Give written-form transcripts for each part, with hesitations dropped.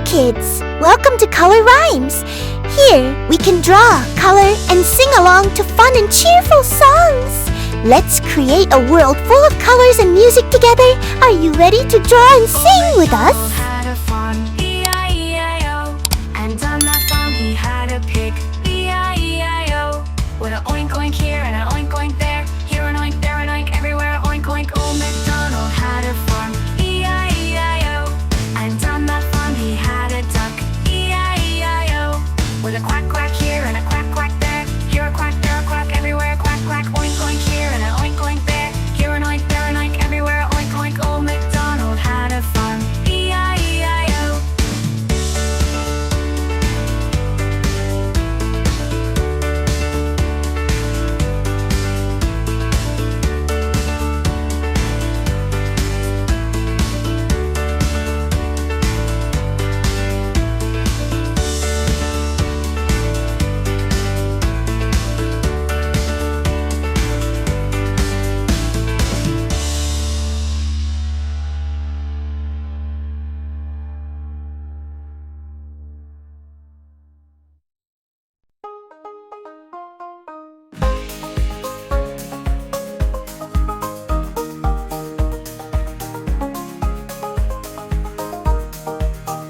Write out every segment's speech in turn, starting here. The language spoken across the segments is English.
kids! Welcome to Color Rhymes! Here, we can draw, color, and sing along to fun and cheerful songs! Let's create a world full of colors and music together! Are you ready to draw and sing with us? Had a farm, E-I-E-I-O. And on that farm he had a pig, E-I-E-I-O. With an oink oink here and an oink oink there. Here an oink, there an oink, everywhere oink oink. Old MacDonald had a farm, E-I-E-I-O. And on that farm he had a duck, E-I-E-I-O. With a quack quack here and a quack quack there. Here a quack, there a quack, everywhere quack quack. Oink oink here and an oink oink there. Here an oink, there an oink, everywhere oink oink. Old MacDonald had a farm, E-I-E-I-O.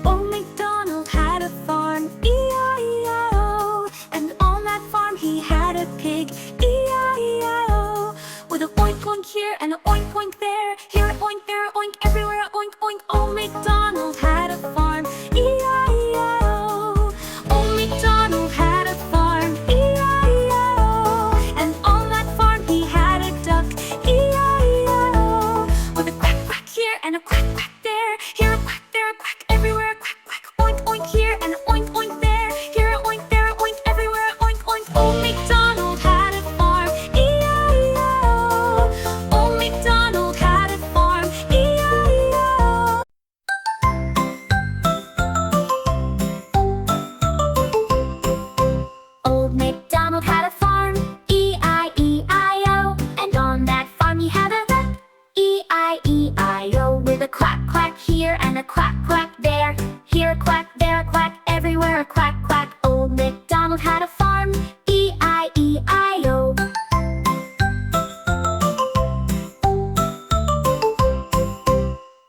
Old MacDonald had a farm, E-I-E-I-O. And on that farm he had a pig, E-I-E-I-O. With a oink oink here and a oink oink there. Here a oink, there a oink, everywhere a oink oink. Old MacDonald had a farm, E-I-E-I-O. Old MacDonald had a farm, E-I-E-I-O. And on that farm he had a duck, E-I-E-I-O. With a quack quack here and a quack quack there. Here a quack, there a quack, everywhere a quack quack. Oink oink here and a oink oink there. Here a oink, there a oink, everywhere a oink oink. Old MacDonald had a farm, E-I-E-I-O. Old MacDonald had a farm, E-I-E-I-O. Old MacDonald had a farm, E-I-E-I-O. And on that farm he had a duck, E-I-E-I-O. With a quack quack here and a quack quack there. Here a quack, there a quack, everywhere a quack quack. Old MacDonald had a farm, E-I-E-I-O.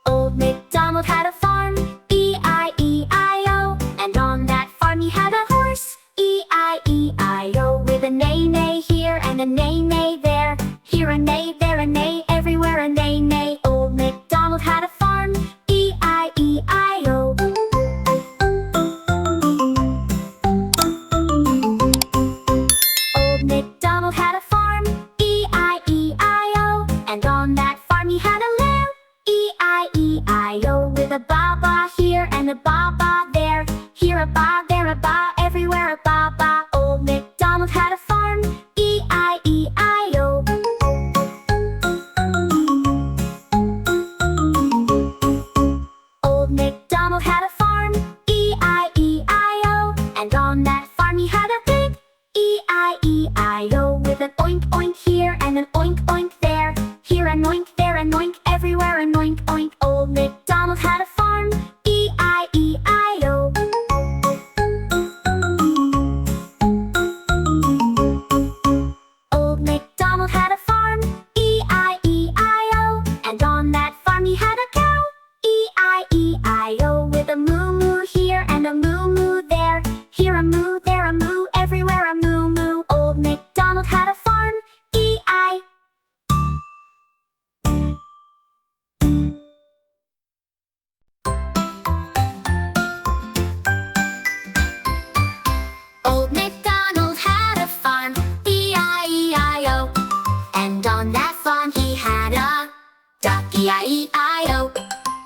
Old MacDonald had a farm, E-I-E-I-O. And on that farm he had a horse, E-I-E-I-O. With a neigh-neigh here and a neigh-neigh there. Here a neigh, there a neigh, everywhere a neigh-neigh. Old MacDonald had a farm, E-I-E-I-O. Old MacDonald had a farm, E-I-E-I-O. And on that farm he had a lamb, E-I-E-I-O. With a ba-ba here and a ba-ba there. Here a ba, there a ba, everywhere a ba-ba. Old MacDonald had a farm, E-I-E-I-O. Old MacDonald had a farm, E-I-E-I-O. And on that farm he had a pig, E-I-E-I-O. With an oink oink here and an oink oink there. Here an oink, there an oink, everywhere an oink oink. Old MacDonald had a farm, E-I-E-I-O. Old MacDonald had a farm, E-I-E-I-O. And on that farm he had a cow, E-I-E-I-O. With a moo moo here and a moo moo there. Here a moo, there a moo, everywhere a moo moo. Old MacDonald had a farm, E-I. Old MacDonald had a farm, E-I-E-I-O. And on that farm he had a duck, E-I-E-I-O.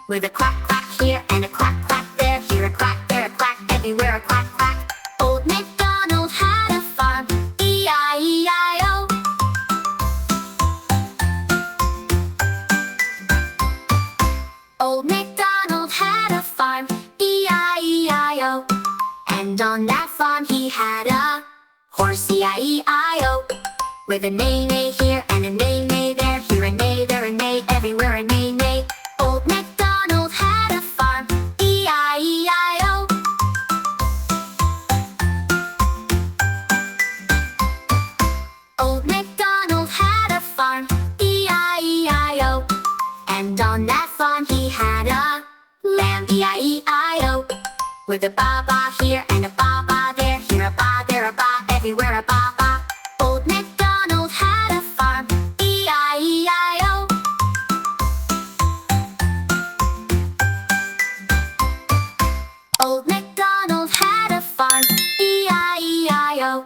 With a quack quack here and a quack quack there. Here a quack, there a quack, everywhere a quack quack. Old MacDonald had a farm, E-I-E-I-O. Old MacDonald had a farm, E-I-E-I-O. And on that farm he had a horse, E-I-E-I-O. With a neigh-neigh here and a neigh-neigh there. Here a neigh, there a neigh, everywhere a neigh-neigh. Old MacDonald had a farm, E-I-E-I-O. on that farm he had a lamb, E-I-E-I-O, with a ba-ba here and a ba-ba there, here a ba, there a ba, everywhere a ba-ba. Old MacDonald had a farm, E-I-E-I-O. Old MacDonald had a farm, E-I-E-I-O.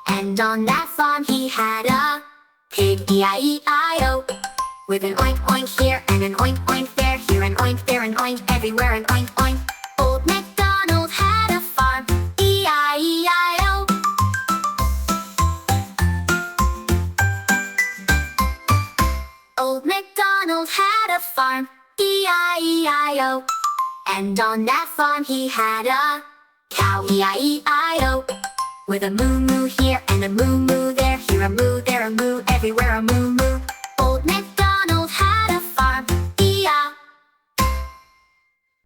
And on that farm he had a pig, E-I-E-I-O, with an oink oink here and an oink oink there, here an oink, there an oink, everywhere an oink oink. Old MacDonald had a farm, E-I-E-I-O. Old MacDonald had a farm, E-I-E-I-O. And on that farm he had a cow, E-I-E-I-O, with a moo moo here and a moo moo there, here a moo, there a moo, everywhere a moo.